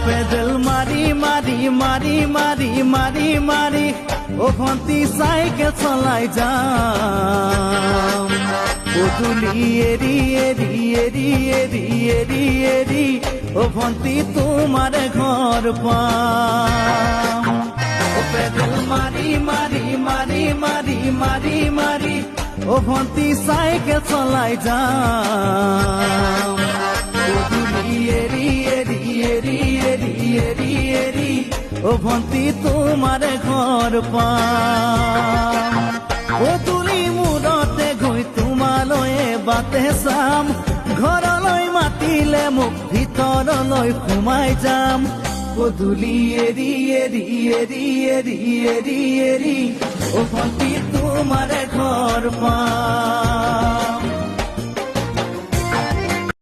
pedal মারি মারি মারি মারি মারি মারি ও ভন্তি সাইকেল চলাই যাম পদূলি এরি এরি এরি এরি এরি এরি ও ভন্তি তোমার ঘর পাম ও পেডেল মারি মারি মারি মারি মারি মারি ও ভন্তি সাইকেল চলাই যাম পদূলি এরি এরি এরি এরি এরি এরি ও ভন্তি তোমার ঘর পাম পদূলি মূৰতে গৈ তোমালৈয়ে বাটে চাম ঘৰলৈ মাতিলে মোক ভিতৰলৈ সোমাই যাম পদূলি এৰি এৰি এৰি এৰি এৰি এৰি ও ভন্তি তোমার ঘর পাম